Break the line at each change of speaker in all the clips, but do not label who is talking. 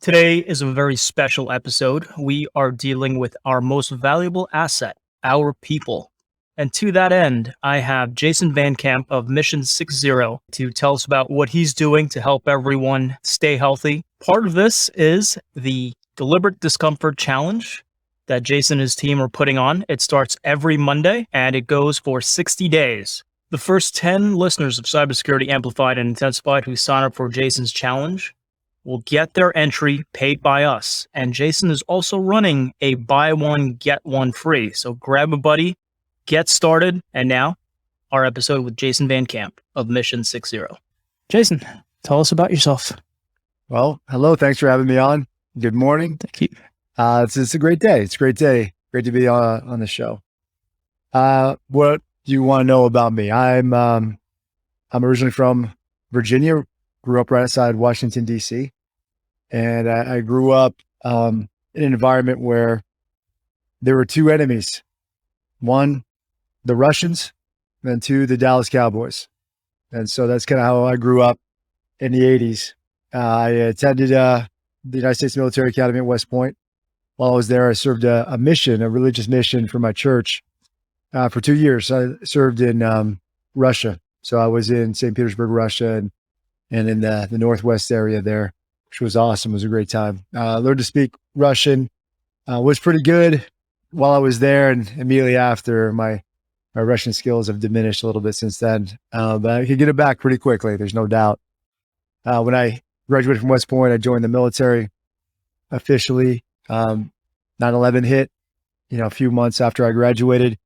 Today is a very special episode. We are dealing with our most valuable asset, our people. And to that end, I have Jason Van Camp of Mission 60 to tell us about what he's doing to help everyone stay healthy. Part of this is the Deliberate Discomfort Challenge that Jason and his team are putting on. It starts every Monday and it goes for 60 days. The first 10 listeners of Cybersecurity Amplified and Intensified who sign up for Jason's challenge will get their entry paid by us. And Jason is also running a buy one, get one free. So grab a buddy, get started. And now, our episode with Jason Van Camp of Mission 60. Jason, tell us about yourself.
Well, hello. Thanks for having me on. Good morning.
Thank you.
It's a great day. It's a great day. Great to be on the show. What do you want to know about me? I'm originally from Virginia. Grew up right outside Washington D.C. And I grew up in an environment where there were two enemies. One, the Russians, and two, the Dallas Cowboys. And so that's kind of how I grew up in the 80s. I attended the United States Military Academy at West Point. While I was there, I served a religious mission for my church for 2 years. I served in Russia. So I was in St. Petersburg, Russia, and in the Northwest area there, which was awesome. It was a great time. Learned to speak Russian, was pretty good while I was there. And immediately after, my Russian skills have diminished a little bit since then. But I could get it back pretty quickly. There's no doubt. When I graduated from West Point, I joined the military officially. 9/11 hit, a few months after I graduated.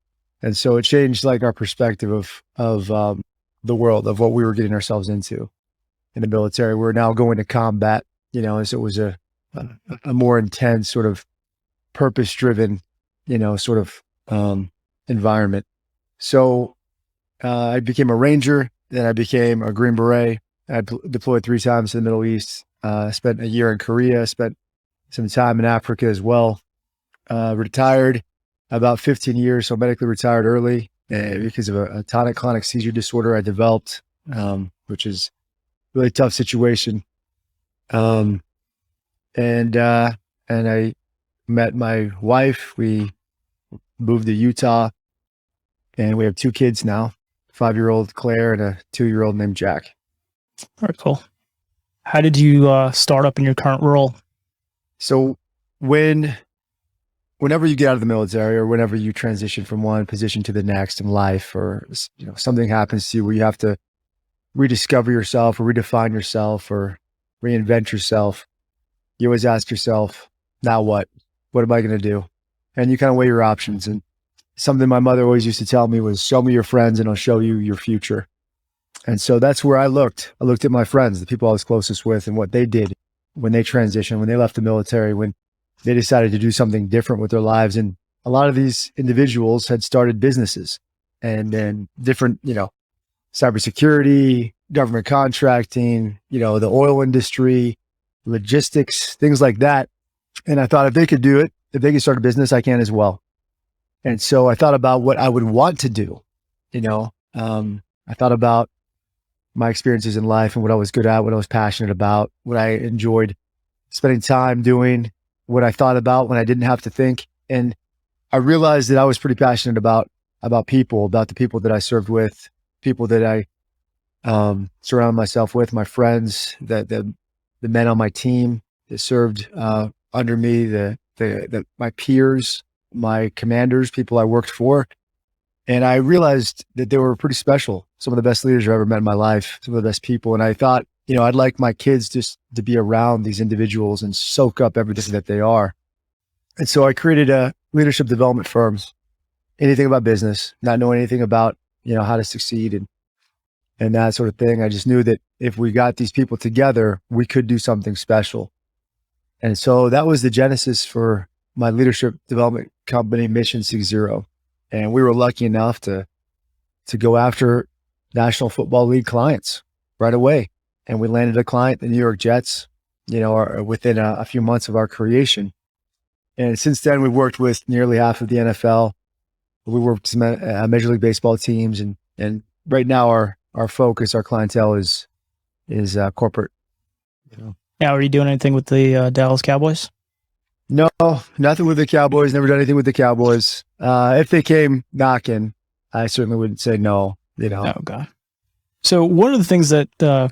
And so it changed like our perspective of the world, of what we were getting ourselves into. In the military, we're now going to combat, as it was a more intense sort of purpose-driven, environment. So I became a Ranger, then I became a Green Beret. I deployed 3 times to the Middle East. Spent a year in Korea, spent some time in Africa as well. Retired about 15 years, so medically retired early because of a tonic-clonic seizure disorder I developed, which is really tough situation. And I met my wife. We moved to Utah and we have 2 kids now, 5-year-old Claire and a 2-year-old named Jack.
Very cool. How did you start up in your current role?
So whenever you get out of the military or whenever you transition from one position to the next in life, or something happens to you where you have to rediscover yourself or redefine yourself or reinvent yourself, you always ask yourself, now what? What am I going to do? And you kind of weigh your options. And something my mother always used to tell me was, show me your friends and I'll show you your future. And so that's where I looked. I looked at my friends, the people I was closest with, and what they did when they transitioned, when they left the military, when they decided to do something different with their lives. And a lot of these individuals had started businesses and then different, cybersecurity, government contracting, the oil industry, logistics, things like that. And I thought if they could do it, if they could start a business, I can as well. And so I thought about what I would want to do. I thought about my experiences in life and what I was good at, what I was passionate about, what I enjoyed spending time doing, what I thought about when I didn't have to think. And I realized that I was pretty passionate about people, about the people that I served with, people that I surrounded myself with, my friends, the men on my team that served under me, my peers, my commanders, people I worked for. And I realized that they were pretty special. Some of the best leaders I've ever met in my life, some of the best people. And I thought, I'd like my kids just to be around these individuals and soak up everything that they are. And so I created a leadership development firms, anything about business, not knowing anything about, how to succeed and that sort of thing. I just knew that if we got these people together, we could do something special. And so that was the genesis for my leadership development company, Mission 60. And we were lucky enough to go after National Football League clients right away. And we landed a client, the New York Jets, within a few months of our creation. And since then, we've worked with nearly half of the NFL. We worked with some Major League Baseball teams. And right now, our focus, our clientele is corporate,
Now, are you doing anything with the Dallas Cowboys?
No, nothing with the Cowboys. Never done anything with the Cowboys. If they came knocking, I certainly wouldn't say no.
Oh, God. So one of the things that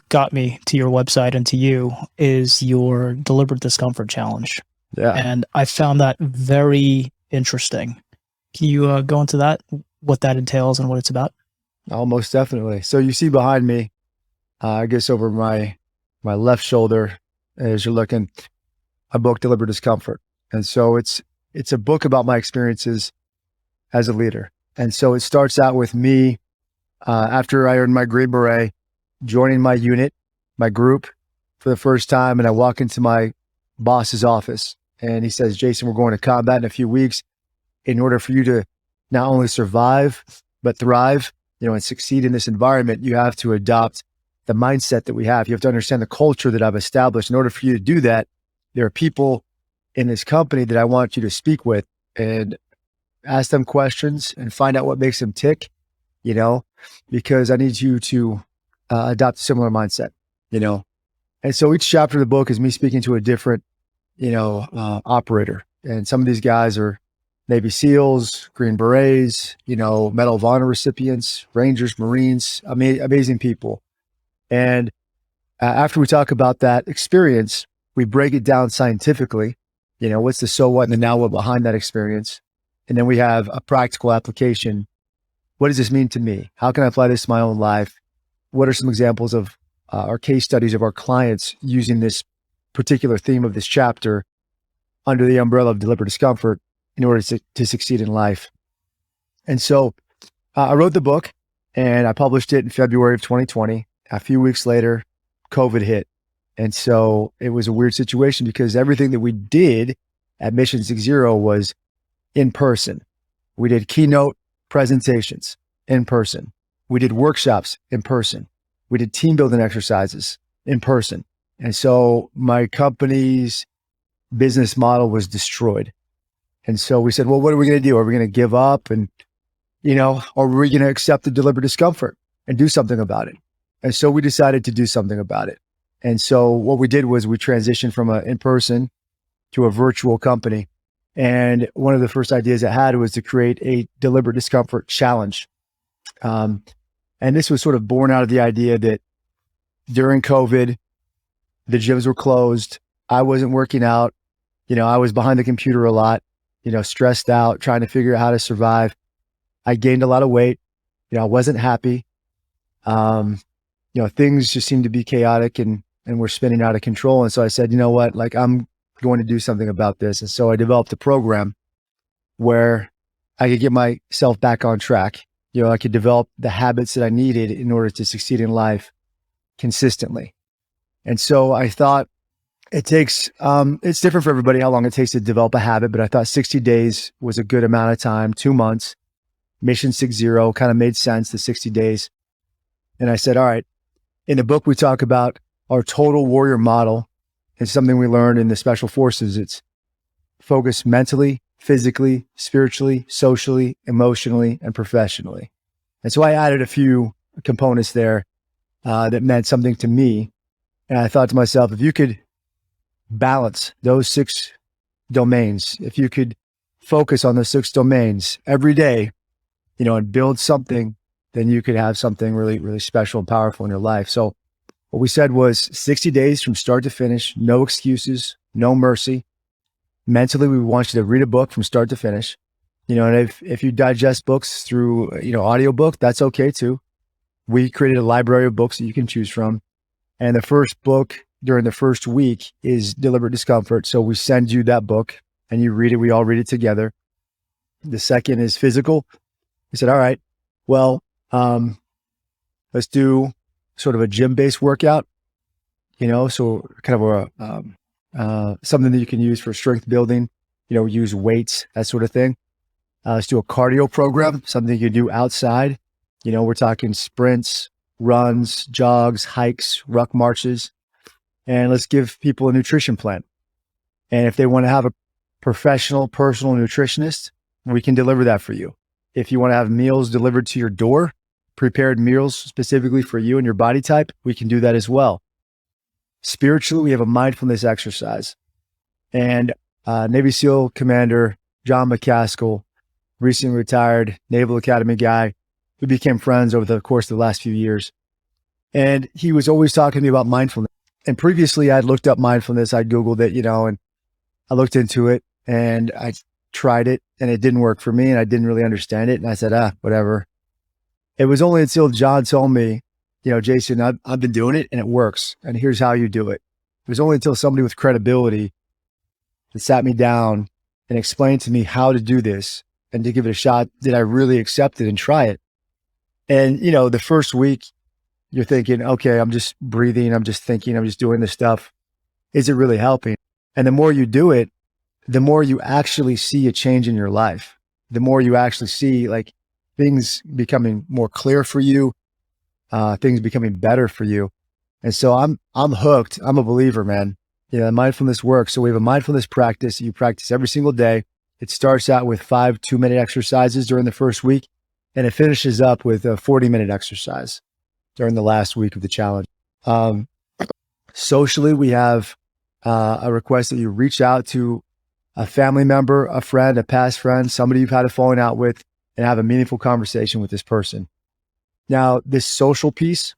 got me to your website and to you is your Deliberate Discomfort Challenge.
Yeah.
And I found that very interesting. Can you go into that, what that entails and what it's about?
Almost definitely. So you see behind me, I guess over my left shoulder, as you're looking, a book, Deliberate Discomfort. And so it's a book about my experiences as a leader. And so it starts out with me, after I earned my Green Beret, joining my unit, my group for the first time. And I walk into my boss's office and he says, Jason, we're going to combat in a few weeks. In order for you to not only survive, but thrive, and succeed in this environment, you have to adopt the mindset that we have. You have to understand the culture that I've established. In order for you to do that, there are people in this company that I want you to speak with and ask them questions and find out what makes them tick, because I need you to adopt a similar mindset, And so each chapter of the book is me speaking to a different, operator. And some of these guys are Navy SEALs, Green Berets, Medal of Honor recipients, Rangers, Marines, amazing people. And after we talk about that experience, we break it down scientifically. What's the so what and the now what behind that experience? And then we have a practical application. What does this mean to me? How can I apply this to my own life? What are some examples of our case studies of our clients using this particular theme of this chapter under the umbrella of Deliberate Discomfort in order to succeed in life? And so I wrote the book and I published it in February of 2020. A few weeks later, COVID hit. And so it was a weird situation because everything that we did at Mission 60 was in person. We did keynote presentations in person. We did workshops in person. We did team building exercises in person. And so my company's business model was destroyed. And so we said, well, what are we going to do? Are we going to give up or are we going to accept the deliberate discomfort and do something about it? And so we decided to do something about it. And so what we did was we transitioned from an in-person to a virtual company. And one of the first ideas I had was to create a deliberate discomfort challenge. And this was sort of born out of the idea that during COVID, the gyms were closed. I wasn't working out. I was behind the computer a lot, stressed out, trying to figure out how to survive. I gained a lot of weight. I wasn't happy. Things just seemed to be chaotic and were spinning out of control. And so I said, you know what, I'm going to do something about this. And so I developed a program where I could get myself back on track. I could develop the habits that I needed in order to succeed in life consistently. And so I thought it takes, it's different for everybody how long it takes to develop a habit, but I thought 60 days was a good amount of time, 2 months. Mission 60 kind of made sense, the 60 days. And I said, all right, in the book, we talk about our total warrior model. It's something we learned in the special forces. It's focused mentally, physically, spiritually, socially, emotionally, and professionally. And so I added a few components there that meant something to me. And I thought to myself, if you could balance those 6 domains, if you could focus on those 6 domains every day, and build something, then you could have something really, really special and powerful in your life. So what we said was 60 days from start to finish, no excuses, no mercy. Mentally, we want you to read a book from start to finish. And if you digest books through, audiobook, that's okay too. We created a library of books that you can choose from. And the first book during the first week is Deliberate Discomfort. So we send you that book and you read it. We all read it together. The second is physical. We said, all right, well, let's do sort of a gym-based workout, so kind of something that you can use for strength building, use weights, that sort of thing. Let's do a cardio program, something you can do outside. We're talking sprints, runs, jogs, hikes, ruck marches, and let's give people a nutrition plan. And if they want to have a professional, personal nutritionist, we can deliver that for you. If you want to have meals delivered to your door, prepared meals specifically for you and your body type, we can do that as well. spiritually, we have a mindfulness exercise. And Navy SEAL Commander John McCaskill, recently retired Naval Academy guy, we became friends over the course of the last few years. And he was always talking to me about mindfulness. And previously I'd looked up mindfulness, I'd Googled it, and I looked into it and I tried it and it didn't work for me and I didn't really understand it. And I said, whatever. It was only until John told me, Jason, I've been doing it and it works. And here's how you do it. It was only until somebody with credibility that sat me down and explained to me how to do this and to give it a shot did I really accept it and try it. And, the first week you're thinking, okay, I'm just breathing. I'm just thinking, I'm just doing this stuff. Is it really helping? And the more you do it, the more you actually see a change in your life. The more you actually see like things becoming more clear for you, things becoming better for you. And so I'm hooked. I'm a believer, man. Mindfulness works. So we have a mindfulness practice that you practice every single day. It starts out with 5 2-minute exercises during the first week, and it finishes up with a 40-minute exercise during the last week of the challenge. Socially, we have a request that you reach out to a family member, a friend, a past friend, somebody you've had a falling out with, and have a meaningful conversation with this person. Now, this social piece,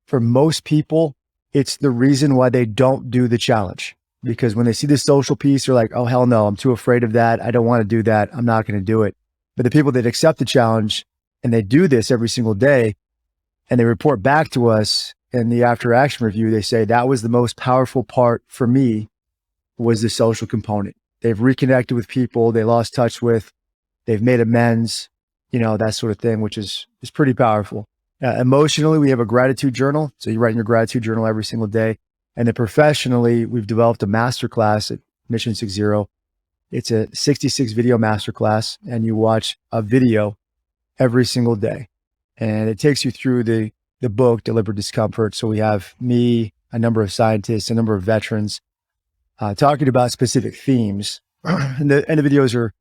for most people, it's the reason why they don't do the challenge. Because when they see this social piece, they're like, oh, hell no, I'm too afraid of that. I don't want to do that. I'm not going to do it. But the people that accept the challenge and they do this every single day and they report back to us in the after action review, they say that was the most powerful part for me was the social component. They've reconnected with people they lost touch with. They've made amends, that sort of thing, which is pretty powerful. Emotionally, we have a gratitude journal. So you write in your gratitude journal every single day. And then professionally, we've developed a masterclass at Mission 60. It's a 66 video masterclass, and you watch a video every single day. And it takes you through the book, Deliberate Discomfort. So we have me, a number of scientists, a number of veterans talking about specific themes. And the videos are,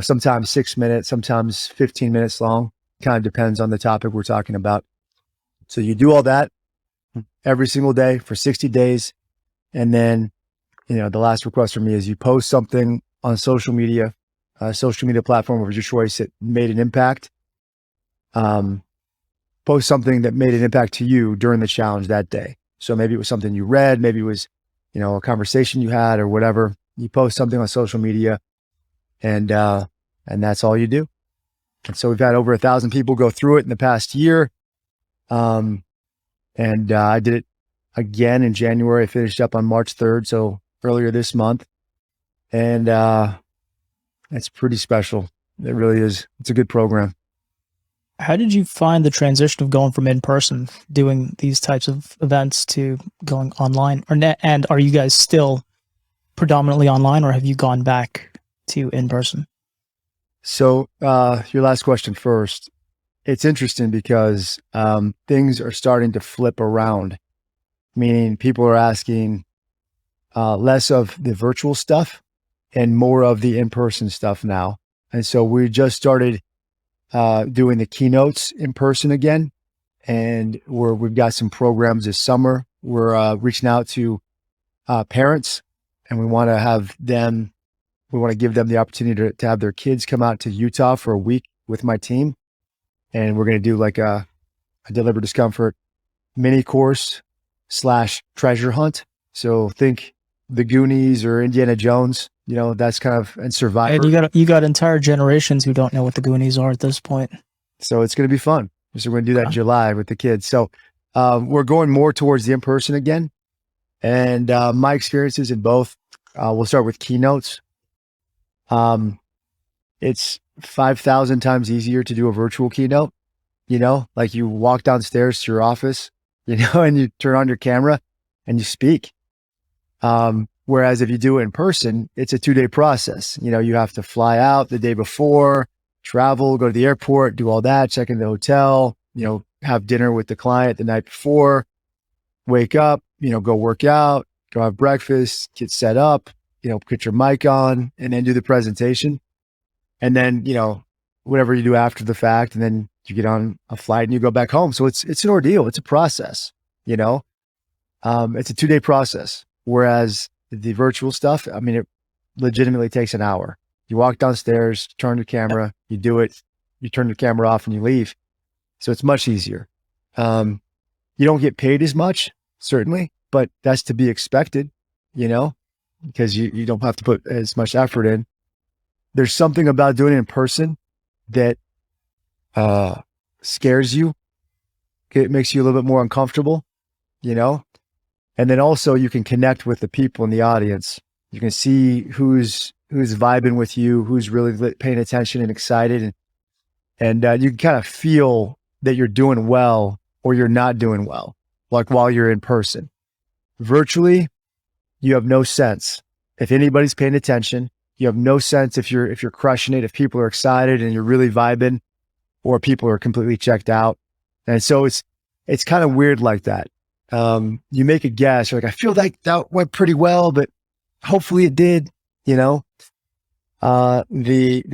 sometimes 6 minutes, sometimes 15 minutes long. Kind of depends on the topic we're talking about. So you do all that every single day for 60 days. And then, the last request from me is you post something on social media platform of your choice that made an impact. Post something that made an impact to you during the challenge that day. So maybe it was something you read, maybe it was, a conversation you had or whatever. You post something on social media and that's all you do. And so we've had over 1,000 people go through it in the past year. I did it again in January. I finished up on March 3rd. So earlier this month. And it's pretty special. It really is. It's a good program.
How did you find the transition of going from in-person, doing these types of events, to going online? And are you guys still predominantly online, or have you gone back to in-person?
So your last question first. It's interesting because things are starting to flip around, meaning people are asking less of the virtual stuff and more of the in-person stuff now. And so we just started doing the keynotes in person again. And we've got some programs this summer. We're reaching out to parents, and we want to give them the opportunity to have their kids come out to Utah for a week with my team. And we're going to do like a Deliberate Discomfort mini course / treasure hunt. So think the Goonies or Indiana Jones, that's kind of, and Survivor.
And you got entire generations who don't know what the Goonies are at this point.
So it's going to be fun. So we're going to do that in July with the kids. So we're going more towards the in-person again. And my experiences in both, we'll start with keynotes. It's 5,000 times easier to do a virtual keynote, like you walk downstairs to your office, and you turn on your camera and you speak. Whereas if you do it in person, it's a 2-day process. You have to fly out the day before, travel, go to the airport, do all that, check in the hotel, have dinner with the client the night before, wake up, go work out, go have breakfast, get set up, put your mic on, and then do the presentation. And then, whatever you do after the fact, and then you get on a flight and you go back home. So it's an ordeal. It's a process, it's a 2-day process. Whereas the virtual stuff, I mean, it legitimately takes an hour. You walk downstairs, turn the camera, you do it, you turn the camera off and you leave. So it's much easier. You don't get paid as much, certainly, but that's to be expected, because you don't have to put as much effort in. There's something about doing it in person that scares you. It makes you a little bit more uncomfortable, and then also you can connect with the people in the audience. You can see who's vibing with you, who's really paying attention and excited. And you can kind of feel that you're doing well or you're not doing well, like while you're in person. Virtually, you have no sense if anybody's paying attention. You have no sense if you're crushing it, if people are excited and you're really vibing, or people are completely checked out. And so it's kind of weird like that. You make a guess, you're like, I feel like that went pretty well, but hopefully it did. The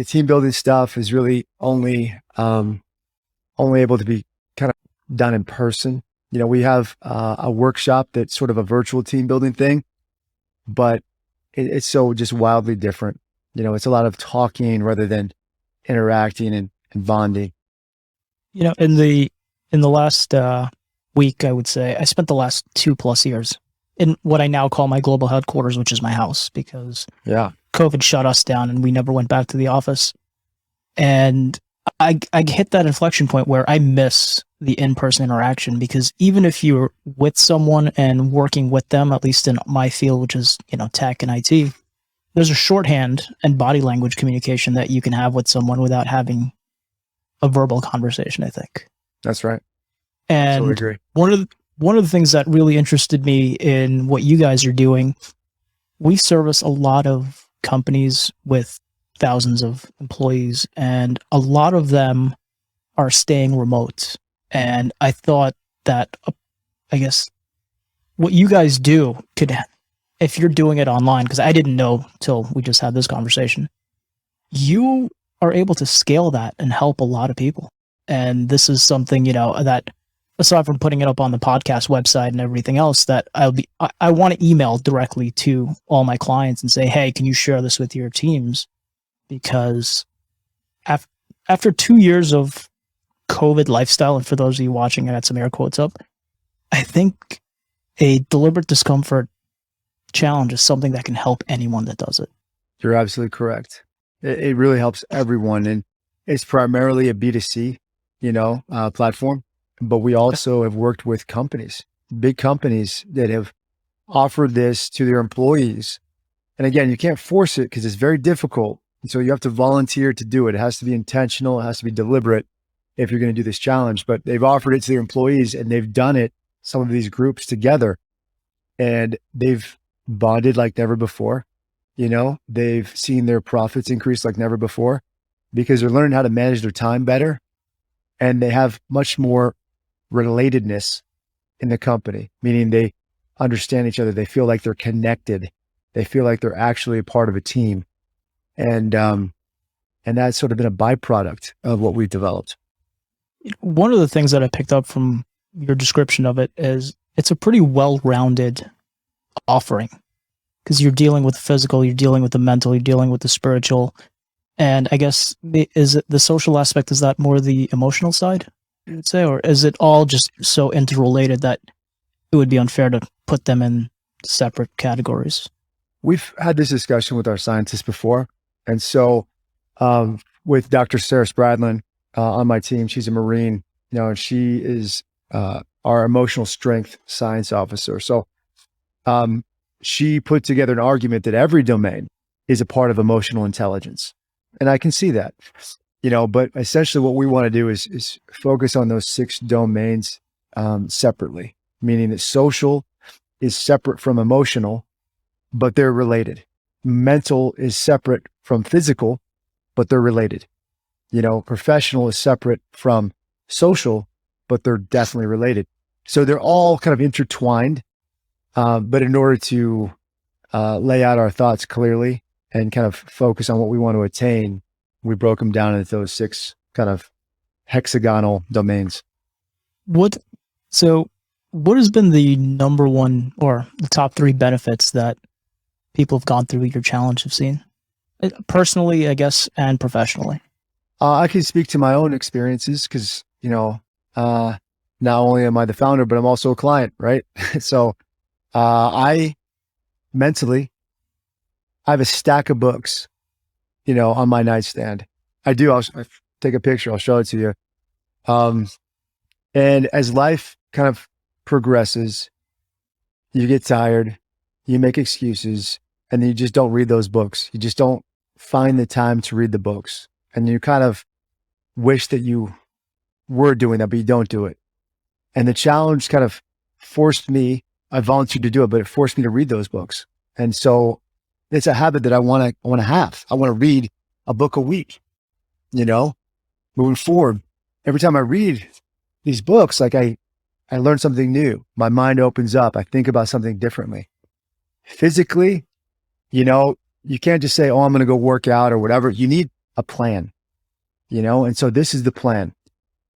team building stuff is really only able to be kind of done in person. We have a workshop that's sort of a virtual team building thing, but it's so just wildly different. It's a lot of talking rather than interacting and bonding.
In the last week, I would say I spent the last 2+ years in what I now call my global headquarters, which is my house, because COVID shut us down and we never went back to the office. And I hit that inflection point where I miss the in-person interaction, because even if you're with someone and working with them, at least in my field, which is, tech and IT, there's a shorthand and body language communication that you can have with someone without having a verbal conversation, I think.
That's right.
And
totally agree.
One of the things that really interested me in what you guys are doing, we service a lot of companies with thousands of employees, and a lot of them are staying remote. And I thought that, I guess, what you guys do could, if you're doing it online, because I didn't know till we just had this conversation, you are able to scale that and help a lot of people. And this is something, that aside from putting it up on the podcast website and everything else, that I want to email directly to all my clients and say, hey, can you share this with your teams? Because after 2 years of COVID lifestyle, and for those of you watching, I got some air quotes up, I think a deliberate discomfort challenge is something that can help anyone that does it.
You're absolutely correct. It really helps everyone. And it's primarily a B2C, platform, but we also have worked with companies, big companies that have offered this to their employees. And again, you can't force it because it's very difficult. And so you have to volunteer to do it. It has to be intentional. It has to be deliberate if you're going to do this challenge, but they've offered it to their employees and they've done it, some of these groups together, and they've bonded like never before. They've seen their profits increase like never before because they're learning how to manage their time better, and they have much more relatedness in the company, meaning they understand each other. They feel like they're connected. They feel like they're actually a part of a team. And that's sort of been a byproduct of what we've developed.
One of the things that I picked up from your description of it is it's a pretty well-rounded offering, because you're dealing with the physical, you're dealing with the mental, you're dealing with the spiritual. And I guess, is it the social aspect, is that more the emotional side, you would say? Or is it all just so interrelated that it would be unfair to put them in separate categories?
We've had this discussion with our scientists before. And so with Dr. Sarah Spradlin on my team, she's a Marine, and she is our emotional strength science officer. So she put together an argument that every domain is a part of emotional intelligence. And I can see that, but essentially what we want to do is focus on those 6 domains separately, meaning that social is separate from emotional, but they're related. Mental is separate from physical, but they're related. Professional is separate from social, but they're definitely related. So they're all kind of intertwined. But in order to lay out our thoughts clearly and kind of focus on what we want to attain, we broke them down into those 6 kind of hexagonal domains.
So what has been the number one or the top three benefits that people have gone through your challenge have seen? Personally, I guess, and professionally.
I can speak to my own experiences because, not only am I the founder, but I'm also a client, right? So I mentally, I have a stack of books, on my nightstand. I do. I'll take a picture. I'll show it to you. And as life kind of progresses, you get tired, you make excuses, and then you just don't read those books. You just don't find the time to read the books. And you kind of wish that you were doing that, but you don't do it. And the challenge kind of forced me, I volunteered to do it, but it forced me to read those books. And so it's a habit that I want to have. I want to read a book a week, moving forward. Every time I read these books, like I learn something new. My mind opens up. I think about something differently. Physically, you can't just say, oh, I'm going to go work out or whatever. You need a plan, and so this is the plan.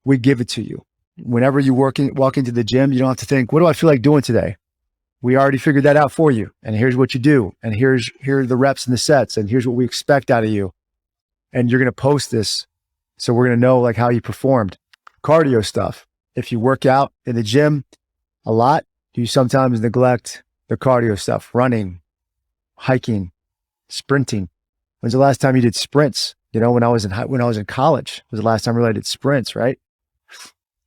We give it to you. Whenever you walk into the gym, you don't have to think, what do I feel like doing today? We already figured that out for you. And here's what you do. And here are the reps and the sets. And here's what we expect out of you. And you're going to post this. So we're going to know like how you performed. Cardio stuff. If you work out in the gym a lot, you sometimes neglect the cardio stuff, running, hiking, sprinting. When's the last time you did sprints? When I was in college was the last time I really did sprints, right?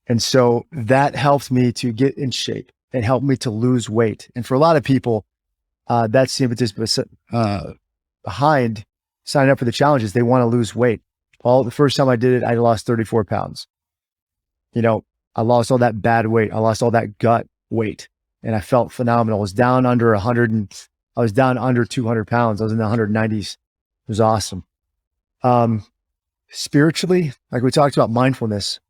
And so that helped me to get in shape. It helped me to lose weight. And for a lot of people, that's the impetus behind signing up for the challenges. They want to lose weight. The first time I did it, I lost 34 pounds. I lost all that bad weight. I lost all that gut weight and I felt phenomenal. I was down under 100 and I was down under 200 pounds. I was in the 190s. It was awesome. Spiritually, like we talked about mindfulness,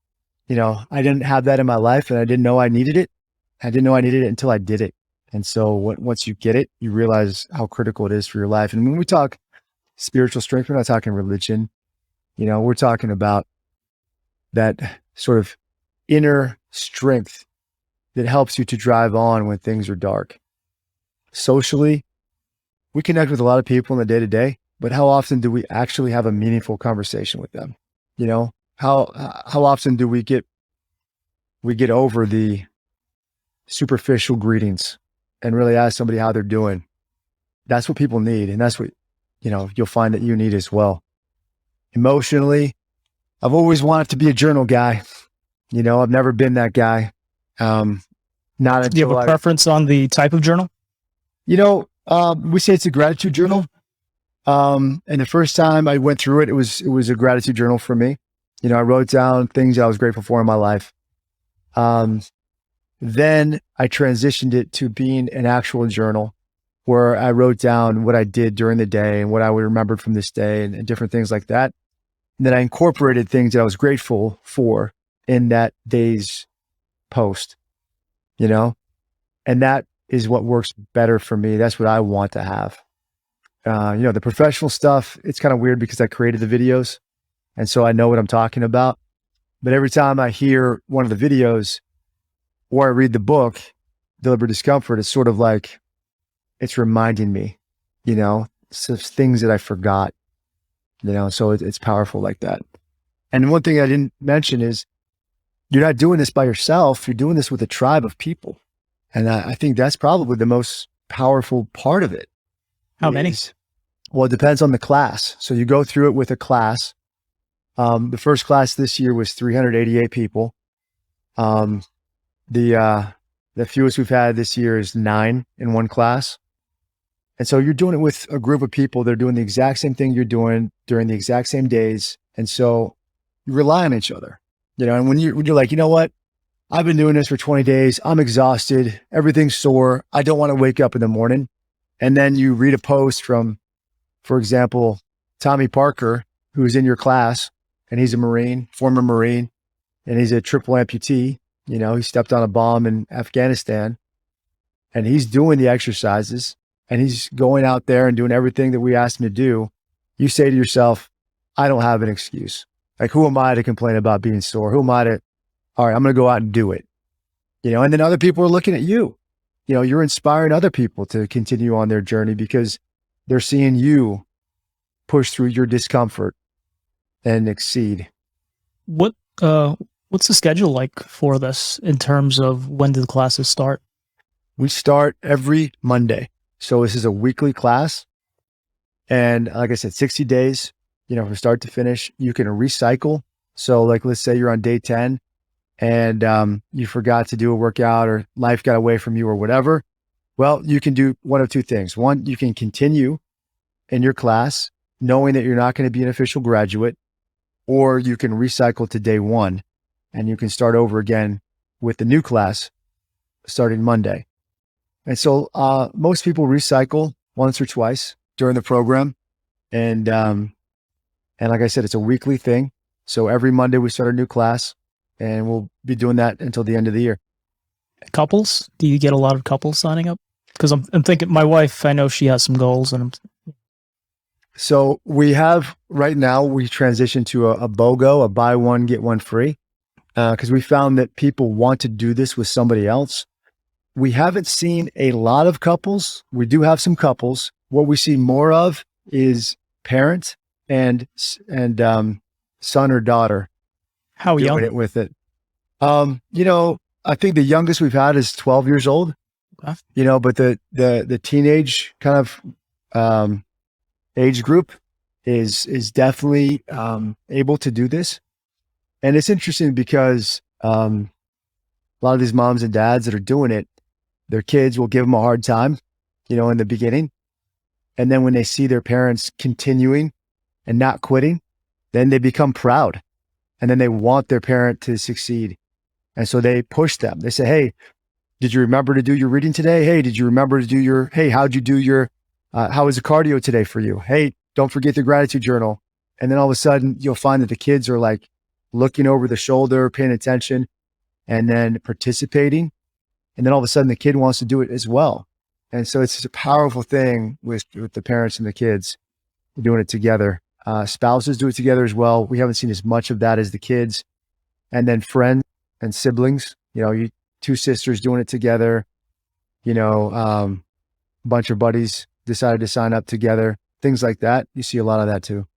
I didn't have that in my life and I didn't know I needed it. I didn't know I needed it until I did it. And so once you get it, you realize how critical it is for your life. And when we talk spiritual strength, we're not talking religion. We're talking about that sort of inner strength that helps you to drive on when things are dark. Socially, we connect with a lot of people in the day-to-day, but how often do we actually have a meaningful conversation with them? How often do we get over the superficial greetings and really ask somebody how they're doing? That's what people need. And that's what, you'll find that you need as well. Emotionally, I've always wanted to be a journal guy. I've never been that guy. Not until
Do you have a preference on the type of journal?
We say it's a gratitude journal. And the first time I went through it, it was a gratitude journal for me. I wrote down things I was grateful for in my life. Then I transitioned it to being an actual journal where I wrote down what I did during the day and what I remembered from this day and different things like that. And then I incorporated things that I was grateful for in that day's post, and that is what works better for me. That's what I want to have. The professional stuff, it's kind of weird because I created the videos. And so I know what I'm talking about. But every time I hear one of the videos or I read the book, Deliberate Discomfort, it's sort of like, it's reminding me, some things that I forgot, so it's powerful like that. And one thing I didn't mention is you're not doing this by yourself. You're doing this with a tribe of people. And I think that's probably the most powerful part of it.
How many?
Well, it depends on the class. So you go through it with a class. The first class this year was 388 people. The fewest we've had this year is 9 in one class. And so you're doing it with a group of people that are doing the exact same thing you're doing during the exact same days. And so you rely on each other, and when you're like, you know what, I've been doing this for 20 days. I'm exhausted. Everything's sore. I don't want to wake up in the morning. And then you read a post from, for example, Tommy Parker, who's in your class, and he's a Marine, former Marine, and he's a triple amputee. He stepped on a bomb in Afghanistan and he's doing the exercises and he's going out there and doing everything that we asked him to do. You say to yourself, I don't have an excuse. Like, who am I to complain about being sore? Who am I to, all right, I'm going to go out and do it. and then other people are looking at you. You're inspiring other people to continue on their journey because they're seeing you push through your discomfort and exceed.
What's the schedule like for this in terms of when do the classes start?
We start every Monday. So this is a weekly class. And like I said, 60 days, from start to finish. You can recycle. So like, let's say you're on day 10 and you forgot to do a workout or life got away from you or whatever. Well, you can do one of two things. One, you can continue in your class knowing that you're not going to be an official graduate, or you can recycle to day 1 and you can start over again with the new class starting Monday. And so most people recycle once or twice during the program. And like I said, it's a weekly thing. So every Monday we start a new class and we'll be doing that until the end of the year.
Couples? Do you get a lot of couples signing up? Because I'm thinking, my wife, I know she has some goals
So we have right now, we transitioned to a BOGO, a buy one, get one free. Because we found that people want to do this with somebody else. We haven't seen a lot of couples. We do have some couples. What we see more of is parent and son or daughter.
How
doing
young?
it with it. I think the youngest we've had is 12 years old.
Okay.
But the teenage kind of age group is definitely able to do this. And it's interesting because a lot of these moms and dads that are doing it, their kids will give them a hard time, in the beginning. And then when they see their parents continuing and not quitting, then they become proud. And then they want their parent to succeed. And so they push them. They say, hey, did you remember to do your reading today? Hey, did you remember to do how'd you do how was the cardio today for you? Hey, don't forget the gratitude journal. And then all of a sudden you'll find that the kids are like looking over the shoulder, paying attention, and then participating. And then all of a sudden the kid wants to do it as well. And so it's just a powerful thing with the parents and the kids doing it together. Spouses do it together as well. We haven't seen as much of that as the kids. And then friends and siblings, you two sisters doing it together, a bunch of buddies decided to sign up together, things like that. You see a lot of that too.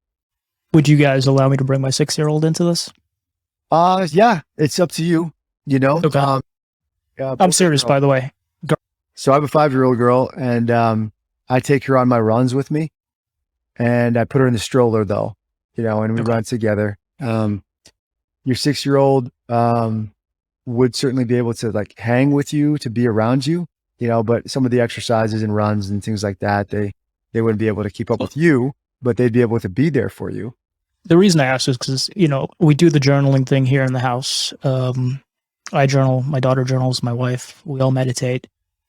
Would you guys allow me to bring my 6-year-old into this?
Yeah, it's up to you,
Okay. I'm serious, by the way.
So I have a 5-year-old girl and I take her on my runs with me and I put her in the stroller though, and we run together. Your 6-year-old would certainly be able to like hang with you, to be around you, but some of the exercises and runs and things like that, they wouldn't be able to keep up with you, but they'd be able to be there for you.
The reason I ask is because, we do the journaling thing here in the house. I journal, my daughter journals, my wife, we all meditate.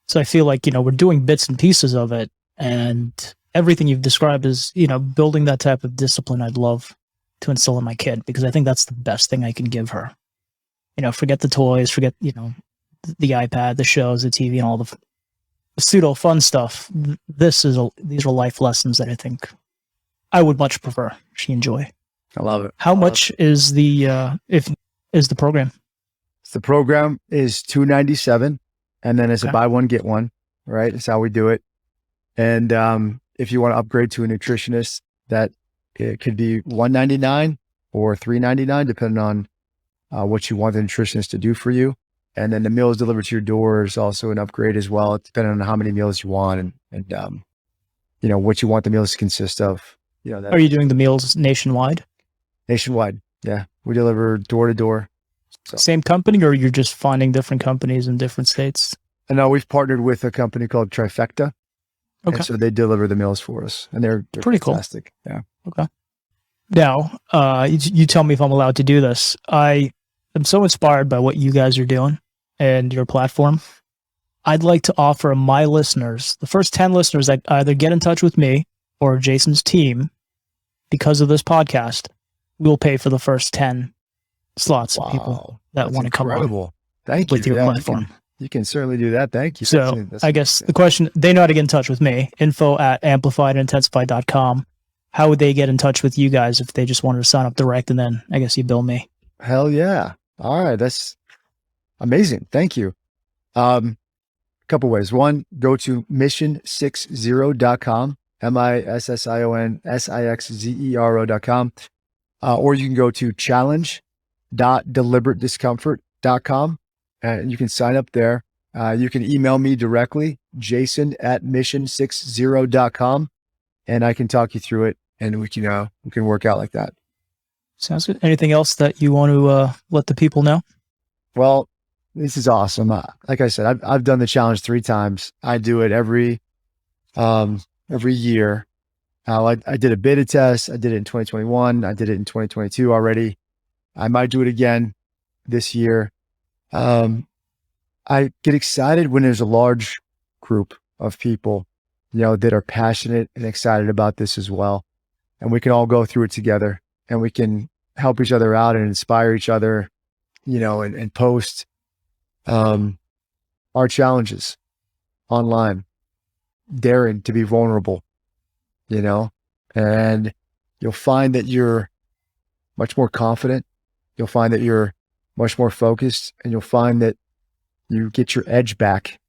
So I feel like, we're doing bits and pieces of it. And everything you've described is, building that type of discipline I'd love to instill in my kid, because I think that's the best thing I can give her. Forget the toys, forget, the iPad, the shows, the TV, and all the pseudo fun stuff. These are life lessons that I think I would much prefer she enjoy.
I love it.
How much is the program?
The program is $297, and then it's a buy one, get one, right? That's how we do it. And if you want to upgrade to a nutritionist, that it could be $199 or $399, depending on what you want the nutritionist to do for you. And then the meals delivered to your door is also an upgrade as well, depending on how many meals you want and what you want the meals to consist of.
Are you doing the meals nationwide?
Nationwide, yeah. We deliver door to door. So.
Same company, or you're just finding different companies in different states?
And now we've partnered with a company called Trifecta.
Okay.
And so they deliver the meals for us, and they're
pretty
fantastic.
Cool.
Yeah.
Okay. Now, you tell me if I'm allowed to do this. I am so inspired by what you guys are doing and your platform. I'd like to offer my listeners, the first 10 listeners that either get in touch with me or Jason's team because of this podcast, we'll pay for the first 10 slots of people that want to come on.
Thank you
with your platform.
You can certainly do that. Thank you.
So I guess the question, they know how to get in touch with me, info@amplifiedintensified.com. How would they get in touch with you guys if they just wanted to sign up direct, and then I guess you bill me?
Hell yeah. All right. That's amazing. Thank you. A couple ways. One, go to mission60.com, MISSIONSIXZERO.com. Or you can go to challenge.deliberateDiscomfort.com and you can sign up there. You can email me directly, jason@mission60.com, and I can talk you through it and we can work out like that.
Sounds good. Anything else that you want to let the people know?
Well, this is awesome. Like I said, I've done the challenge 3 times. I do it every year. I did a beta test. I did it in 2021. I did it in 2022 already. I might do it again this year. I get excited when there's a large group of people, that are passionate and excited about this as well. And we can all go through it together and we can help each other out and inspire each other, and post our challenges online, daring to be vulnerable, and you'll find that you're much more confident. You'll find that you're much more focused, and you'll find that you get your edge back,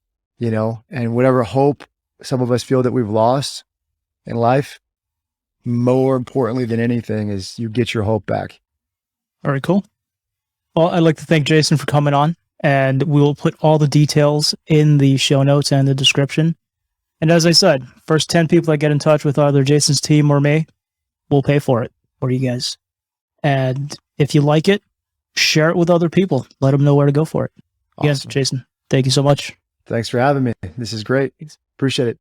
and whatever hope some of us feel that we've lost in life, more importantly than anything is you get your hope back.
All right, cool. Well, I'd like to thank Jason for coming on, and we will put all the details in the show notes and the description. And as I said, first 10 people that get in touch with either Jason's team or me, we'll pay for it for you guys. And if you like it, share it with other people. Let them know where to go for it.
Awesome.
Yes, Jason, thank you so much.
Thanks for having me. This is great. Appreciate it.